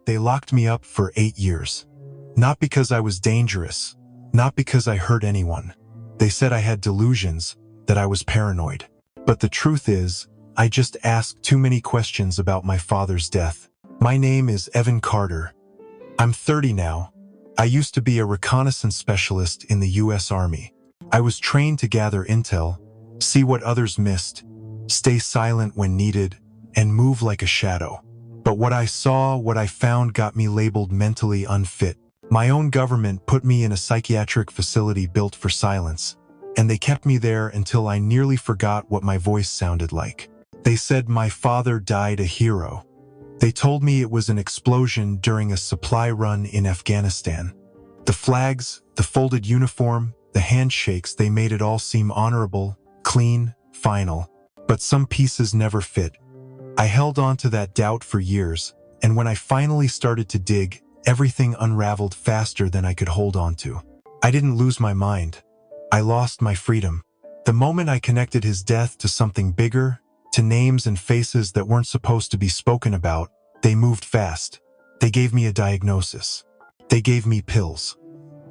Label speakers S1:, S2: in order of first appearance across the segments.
S1: they locked me up for 8 years. Not because I was dangerous, not because I hurt anyone. They said I had delusions, that I was paranoid. But the truth is, I just asked too many questions about my father's death. My name is Evan Carter. I'm 30 now. I used to be a reconnaissance specialist in the US Army. I was trained to gather intel, see what others missed, stay silent when needed, and move like a shadow. But what I saw, what I found got me labeled mentally unfit. My own government put me in a psychiatric facility built for silence, and they kept me there until I nearly forgot what my voice sounded like. They said my father died a hero. They told me it was an explosion during a supply run in Afghanistan. The flags, the folded uniform, the handshakes, they made it all seem honorable, clean, final. But some pieces never fit. I held on to that doubt for years, and when I finally started to dig, everything unraveled faster than I could hold on to. I didn't lose my mind. I lost my freedom. The moment I connected his death to something bigger, to names and faces that weren't supposed to be spoken about, they moved fast. They gave me a diagnosis. They gave me pills.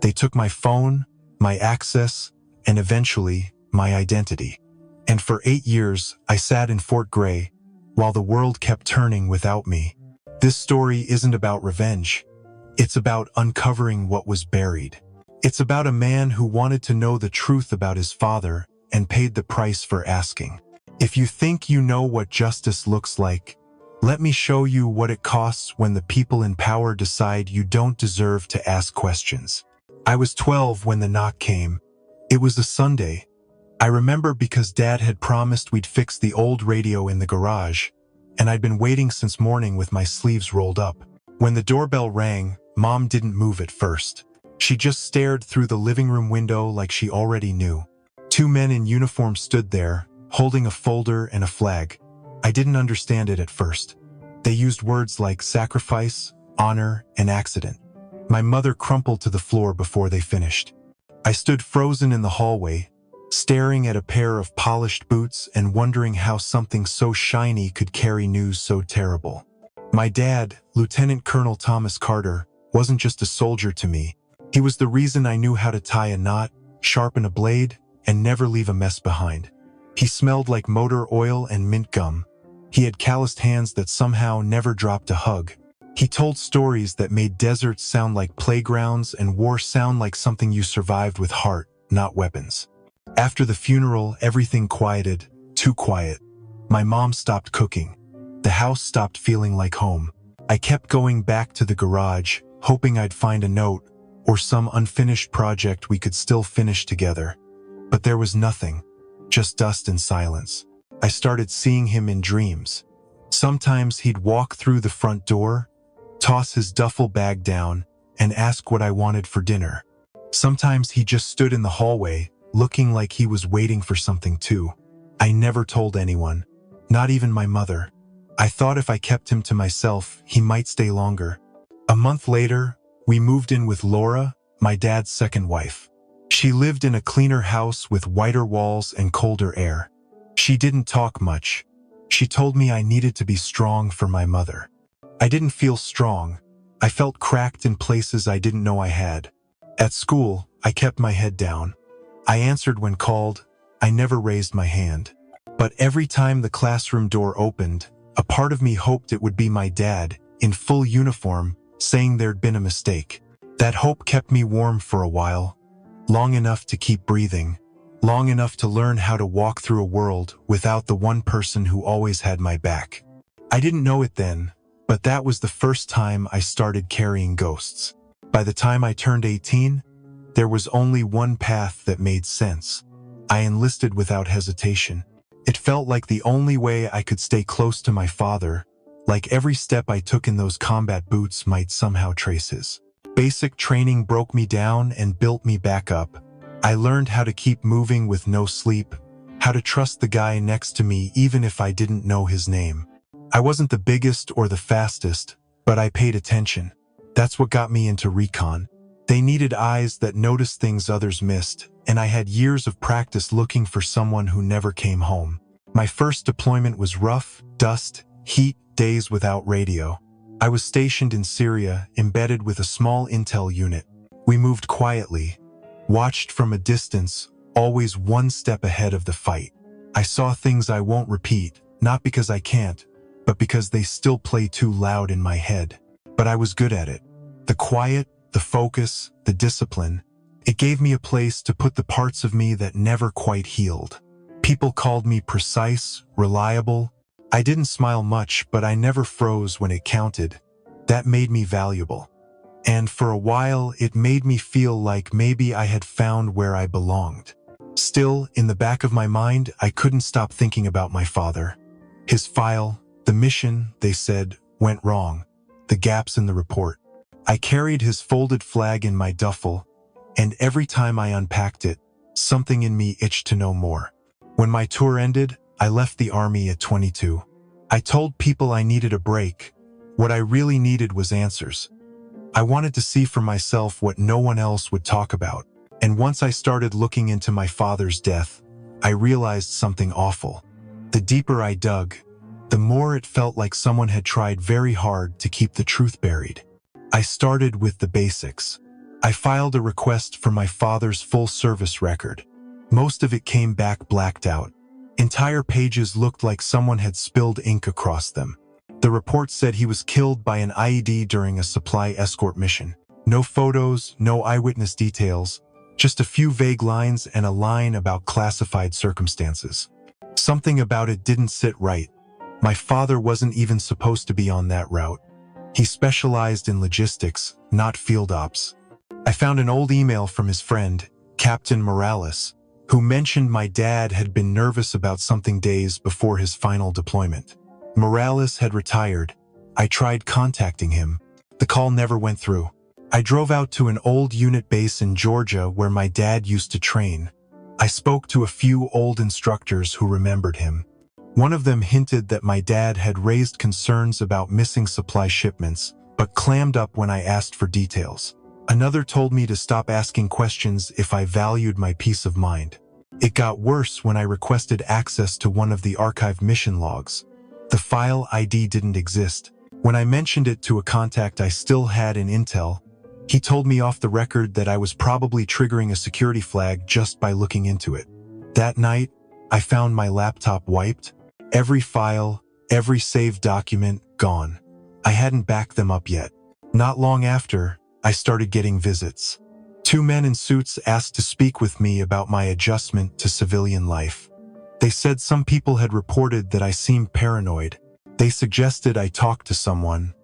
S1: They took my phone, my access, and eventually, my identity. And for 8 years, I sat in Fort Gray, while the world kept turning without me. This story isn't about revenge. It's about uncovering what was buried. It's about a man who wanted to know the truth about his father and paid the price for asking. If you think you know what justice looks like, let me show you what it costs when the people in power decide you don't deserve to ask questions. I was 12 when the knock came. It was a Sunday. I remember because Dad had promised we'd fix the old radio in the garage, and I'd been waiting since morning with my sleeves rolled up. When the doorbell rang, Mom didn't move at first. She just stared through the living room window like she already knew. 2 men in uniform stood there, holding a folder and a flag. I didn't understand it at first. They used words like sacrifice, honor, and accident. My mother crumpled to the floor before they finished. I stood frozen in the hallway, staring at a pair of polished boots and wondering how something so shiny could carry news so terrible. My dad, Lieutenant Colonel Thomas Carter, wasn't just a soldier to me. He was the reason I knew how to tie a knot, sharpen a blade, and never leave a mess behind. He smelled like motor oil and mint gum. He had calloused hands that somehow never dropped a hug. He told stories that made deserts sound like playgrounds and war sound like something you survived with heart, not weapons. After the funeral, everything quieted, too quiet. My mom stopped cooking. The house stopped feeling like home. I kept going back to the garage, hoping I'd find a note or some unfinished project we could still finish together. But there was nothing, just dust and silence. I started seeing him in dreams. Sometimes he'd walk through the front door, toss his duffel bag down, and ask what I wanted for dinner. Sometimes he just stood in the hallway, looking like he was waiting for something too. I never told anyone, not even my mother. I thought if I kept him to myself, he might stay longer. A month later, we moved in with Laura, my dad's second wife. She lived in a cleaner house with whiter walls and colder air. She didn't talk much. She told me I needed to be strong for my mother. I didn't feel strong. I felt cracked in places I didn't know I had. At school, I kept my head down. I answered when called. I never raised my hand. But every time the classroom door opened, a part of me hoped it would be my dad, in full uniform, saying there'd been a mistake. That hope kept me warm for a while, long enough to keep breathing, long enough to learn how to walk through a world without the one person who always had my back. I didn't know it then, but that was the first time I started carrying ghosts. By the time I turned 18, there was only one path that made sense. I enlisted without hesitation. It felt like the only way I could stay close to my father, like every step I took in those combat boots might somehow trace his. Basic training broke me down and built me back up. I learned how to keep moving with no sleep, how to trust the guy next to me even if I didn't know his name. I wasn't the biggest or the fastest, but I paid attention. That's what got me into recon. They needed eyes that noticed things others missed, and I had years of practice looking for someone who never came home. My first deployment was rough, dust, heat, days without radio. I was stationed in Syria, embedded with a small intel unit. We moved quietly, watched from a distance, always one step ahead of the fight. I saw things I won't repeat, not because I can't, but because they still play too loud in my head. But I was good at it. The quiet, the focus, the discipline. It gave me a place to put the parts of me that never quite healed. People called me precise, reliable. I didn't smile much, but I never froze when it counted. That made me valuable. And for a while, it made me feel like maybe I had found where I belonged. Still, in the back of my mind, I couldn't stop thinking about my father. His file, the mission, they said, went wrong. The gaps in the report. I carried his folded flag in my duffel, and every time I unpacked it, something in me itched to know more. When my tour ended, I left the army at 22. I told people I needed a break. What I really needed was answers. I wanted to see for myself what no one else would talk about. And once I started looking into my father's death, I realized something awful. The deeper I dug, the more it felt like someone had tried very hard to keep the truth buried. I started with the basics. I filed a request for my father's full service record. Most of it came back blacked out. Entire pages looked like someone had spilled ink across them. The report said he was killed by an IED during a supply escort mission. No photos, no eyewitness details, just a few vague lines and a line about classified circumstances. Something about it didn't sit right. My father wasn't even supposed to be on that route. He specialized in logistics, not field ops. I found an old email from his friend, Captain Morales, who mentioned my dad had been nervous about something days before his final deployment. Morales had retired. I tried contacting him. The call never went through. I drove out to an old unit base in Georgia where my dad used to train. I spoke to a few old instructors who remembered him. One of them hinted that my dad had raised concerns about missing supply shipments, but clammed up when I asked for details. Another told me to stop asking questions if I valued my peace of mind. It got worse when I requested access to one of the archived mission logs. The file ID didn't exist. When I mentioned it to a contact I still had in Intel, he told me off the record that I was probably triggering a security flag just by looking into it. That night, I found my laptop wiped. Every file, every saved document, gone. I hadn't backed them up yet. Not long after, I started getting visits. Two men in suits asked to speak with me about my adjustment to civilian life. They said some people had reported that I seemed paranoid. They suggested I talk to someone.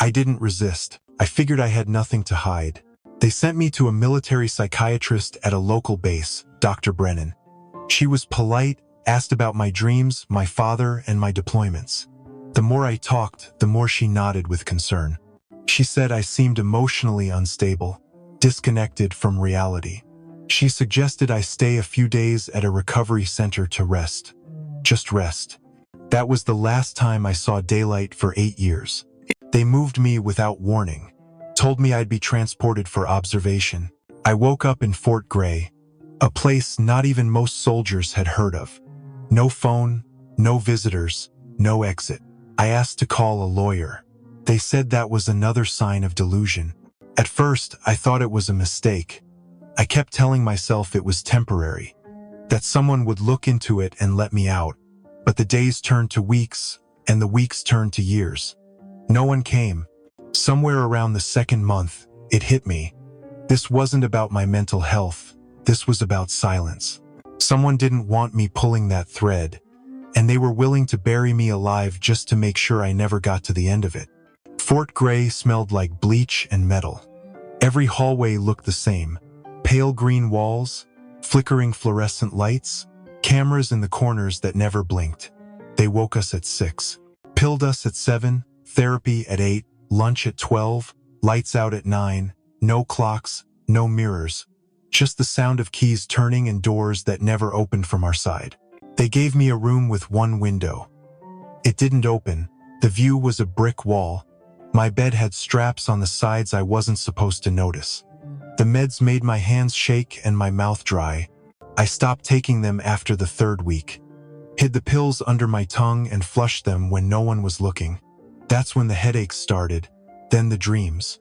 S1: I didn't resist. I figured I had nothing to hide. They sent me to a military psychiatrist at a local base, Dr. Brennan. She was polite, asked about my dreams, my father, and my deployments. The more I talked, the more she nodded with concern. She said I seemed emotionally unstable, disconnected from reality. She suggested I stay a few days at a recovery center to rest. Just rest. That was the last time I saw daylight for 8 years. They moved me without warning, told me I'd be transported for observation. I woke up in Fort Gray, a place not even most soldiers had heard of. No phone, no visitors, no exit. I asked to call a lawyer. They said that was another sign of delusion. At first, I thought it was a mistake. I kept telling myself it was temporary, that someone would look into it and let me out. But the days turned to weeks, and the weeks turned to years. No one came. Somewhere around the second month, it hit me. This wasn't about my mental health. This was about silence. Someone didn't want me pulling that thread, and they were willing to bury me alive just to make sure I never got to the end of it. Fort Gray smelled like bleach and metal. Every hallway looked the same. Pale green walls, flickering fluorescent lights, cameras in the corners that never blinked. They woke us at 6, pilled us at 7, therapy at 8, lunch at 12, lights out at 9, no clocks, no mirrors, just the sound of keys turning and doors that never opened from our side. They gave me a room with one window. It didn't open. The view was a brick wall. My bed had straps on the sides I wasn't supposed to notice. The meds made my hands shake and my mouth dry. I stopped taking them after the 3rd week. Hid the pills under my tongue and flushed them when no one was looking. That's when the headaches started, then the dreams.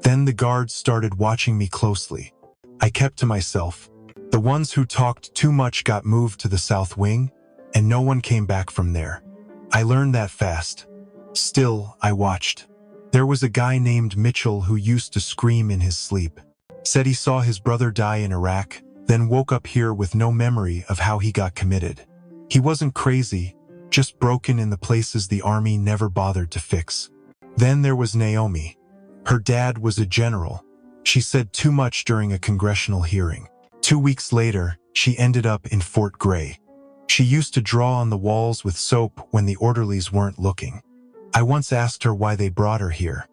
S1: Then the guards started watching me closely. I kept to myself. The ones who talked too much got moved to the south wing, and no one came back from there. I learned that fast. Still, I watched. There was a guy named Mitchell who used to scream in his sleep. Said he saw his brother die in Iraq, then woke up here with no memory of how he got committed. He wasn't crazy, just broken in the places the army never bothered to fix. Then there was Naomi. Her dad was a general. She said too much during a congressional hearing. 2 weeks later, she ended up in Fort Gray. She used to draw on the walls with soap when the orderlies weren't looking. I once asked her why they brought her here.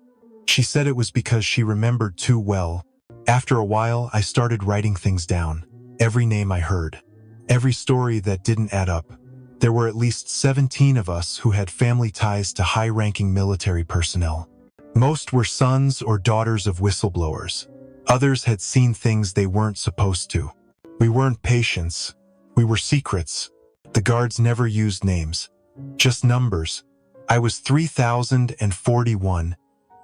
S1: She said it was because she remembered too well. After a while, I started writing things down. Every name I heard. Every story that didn't add up. There were at least 17 of us who had family ties to high-ranking military personnel. Most were sons or daughters of whistleblowers. Others had seen things they weren't supposed to. We weren't patients. We were secrets. The guards never used names. Just numbers. I was 3,041.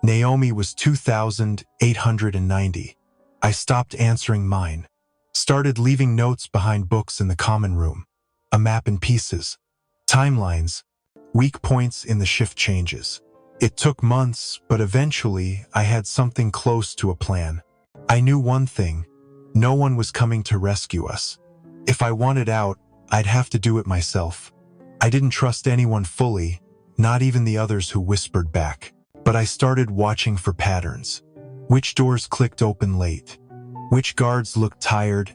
S1: Naomi was 2,890. I stopped answering mine. Started leaving notes behind books in the common room. A map in pieces. Timelines. Weak points in the shift changes. It took months, but eventually I had something close to a plan. I knew one thing. No one was coming to rescue us. If I wanted out, I'd have to do it myself. I didn't trust anyone fully, not even the others who whispered back. But I started watching for patterns. Which doors clicked open late? Which guards looked tired?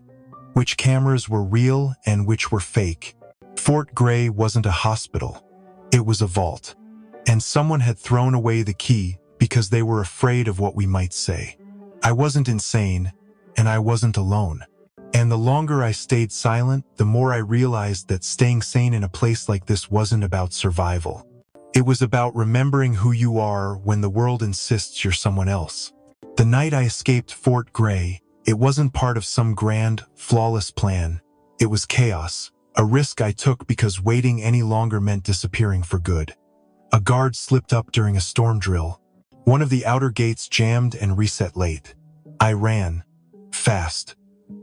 S1: Which cameras were real and which were fake? Fort Gray wasn't a hospital. It was a vault. And someone had thrown away the key because they were afraid of what we might say. I wasn't insane, and I wasn't alone. And the longer I stayed silent, the more I realized that staying sane in a place like this wasn't about survival. It was about remembering who you are when the world insists you're someone else. The night I escaped Fort Gray, it wasn't part of some grand, flawless plan. It was chaos, a risk I took because waiting any longer meant disappearing for good. A guard slipped up during a storm drill. One of the outer gates jammed and reset late. I ran. Fast.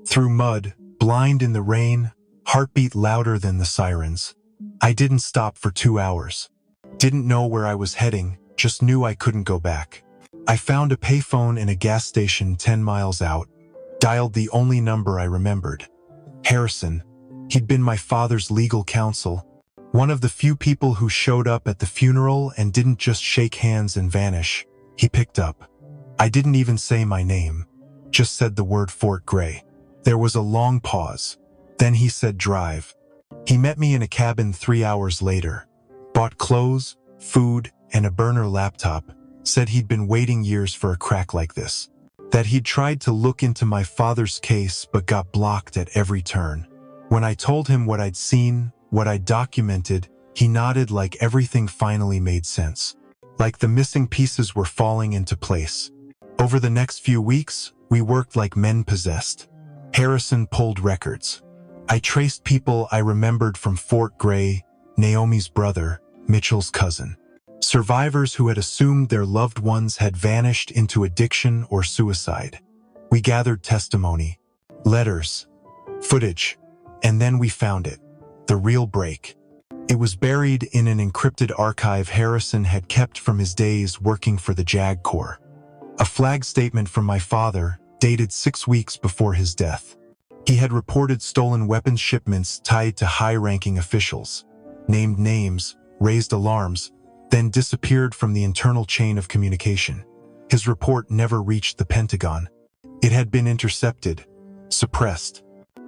S1: Through mud, blind in the rain, heartbeat louder than the sirens. I didn't stop for 2 hours. Didn't know where I was heading, just knew I couldn't go back. I found a payphone in a gas station 10 miles out, dialed the only number I remembered. Harrison. He'd been my father's legal counsel. One of the few people who showed up at the funeral and didn't just shake hands and vanish. He picked up. I didn't even say my name, just said the word Fort Gray. There was a long pause. Then he said drive. He met me in a cabin 3 hours later. Bought clothes, food, and a burner laptop. Said he'd been waiting years for a crack like this. That he'd tried to look into my father's case but got blocked at every turn. When I told him what I'd seen, what I'd documented, he nodded like everything finally made sense. Like the missing pieces were falling into place. Over the next few weeks, we worked like men possessed. Harrison pulled records. I traced people I remembered from Fort Gray, Naomi's brother, Mitchell's cousin. Survivors who had assumed their loved ones had vanished into addiction or suicide. We gathered testimony, letters, footage, and then we found it. The real break. It was buried in an encrypted archive Harrison had kept from his days working for the JAG Corps. A flag statement from my father, dated 6 weeks before his death. He had reported stolen weapons shipments tied to high-ranking officials, named names, raised alarms, then disappeared from the internal chain of communication. His report never reached the Pentagon. It had been intercepted, suppressed.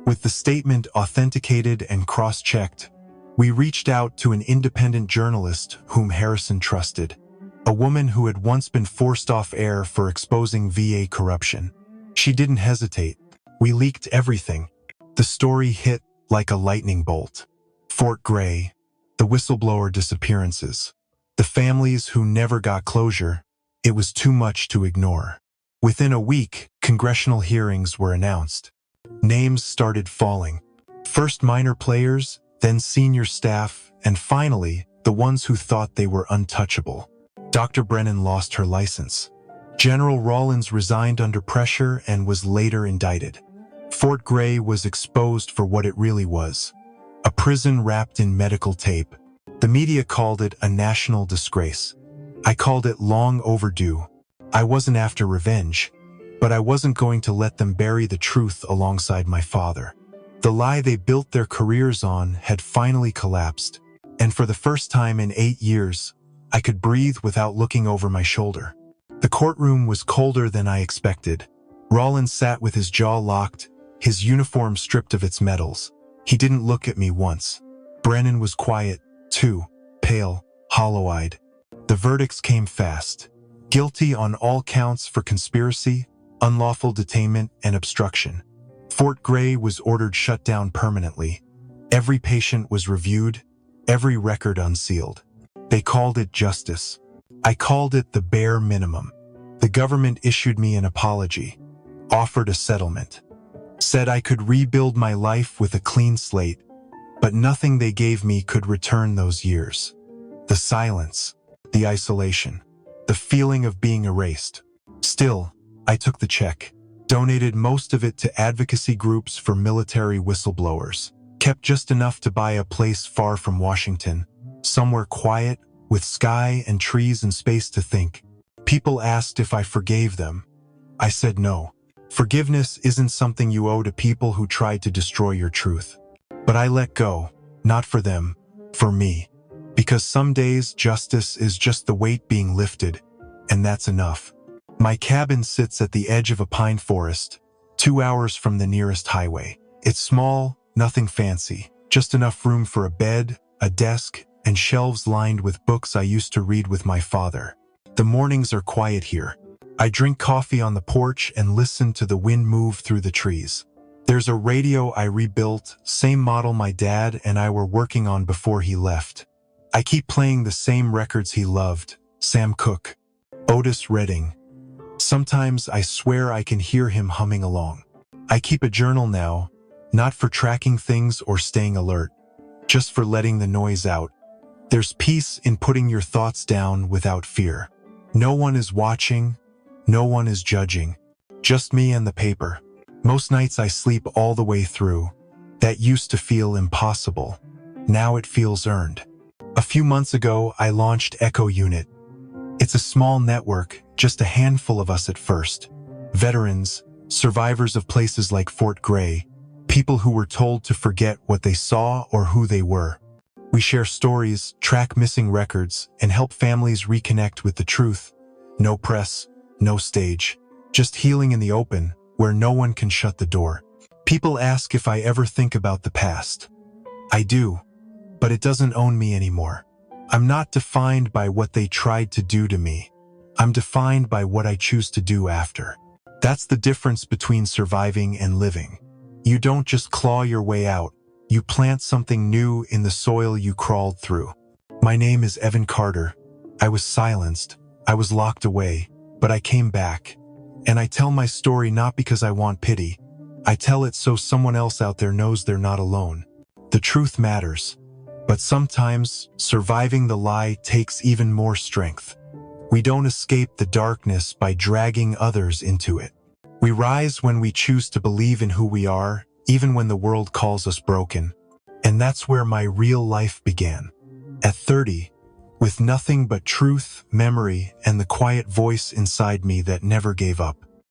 S1: With the statement authenticated and cross-checked, we reached out to an independent journalist whom Harrison trusted, a woman who had once been forced off air for exposing VA corruption. She didn't hesitate. We leaked everything. The story hit like a lightning bolt. Fort Gray, the whistleblower disappearances, the families who never got closure. It was too much to ignore. Within a week, congressional hearings were announced. Names started falling. First minor players, then senior staff, and finally, the ones who thought they were untouchable. Dr. Brennan lost her license. General Rawlins resigned under pressure and was later indicted. Fort Gray was exposed for what it really was: a prison wrapped in medical tape. The media called it a national disgrace. I called it long overdue. I wasn't after revenge, but I wasn't going to let them bury the truth alongside my father. The lie they built their careers on had finally collapsed, and for the first time in 8 years, I could breathe without looking over my shoulder. The courtroom was colder than I expected. Rawlins sat with his jaw locked, his uniform stripped of its medals. He didn't look at me once. Brennan was quiet, too, pale, hollow-eyed. The verdicts came fast. Guilty on all counts for conspiracy, unlawful detainment, and obstruction. Fort Gray was ordered shut down permanently. Every patient was reviewed, every record unsealed. They called it justice. I called it the bare minimum. The government issued me an apology, offered a settlement, said I could rebuild my life with a clean slate, but nothing they gave me could return those years. The silence, the isolation, the feeling of being erased. Still, I took the check, donated most of it to advocacy groups for military whistleblowers, kept just enough to buy a place far from Washington, somewhere quiet, with sky and trees and space to think. People asked if I forgave them. I said no. Forgiveness isn't something you owe to people who tried to destroy your truth. But I let go, not for them, for me. Because some days justice is just the weight being lifted, and that's enough. My cabin sits at the edge of a pine forest, 2 hours from the nearest highway. It's small, nothing fancy, just enough room for a bed, a desk, and shelves lined with books I used to read with my father. The mornings are quiet here. I drink coffee on the porch and listen to the wind move through the trees. There's a radio I rebuilt, same model my dad and I were working on before he left. I keep playing the same records he loved: Sam Cooke, Otis Redding. Sometimes I swear I can hear him humming along. I keep a journal now, not for tracking things or staying alert, just for letting the noise out. There's peace in putting your thoughts down without fear. No one is watching, no one is judging, just me and the paper. Most nights I sleep all the way through. That used to feel impossible. Now it feels earned. A few months ago, I launched Echo Unit. It's a small network, just a handful of us at first. Veterans, survivors of places like Fort Gray, people who were told to forget what they saw or who they were. We share stories, track missing records, and help families reconnect with the truth. No press, no stage, just healing in the open, where no one can shut the door. People ask if I ever think about the past. I do, but it doesn't own me anymore. I'm not defined by what they tried to do to me. I'm defined by what I choose to do after. That's the difference between surviving and living. You don't just claw your way out. You plant something new in the soil you crawled through. My name is Evan Carter. I was silenced. I was locked away, but I came back. And I tell my story not because I want pity. I tell it so someone else out there knows they're not alone. The truth matters. But sometimes, surviving the lie takes even more strength. We don't escape the darkness by dragging others into it. We rise when we choose to believe in who we are, even when the world calls us broken. And that's where my real life began. At 30, with nothing but truth, memory, and the quiet voice inside me that never gave up.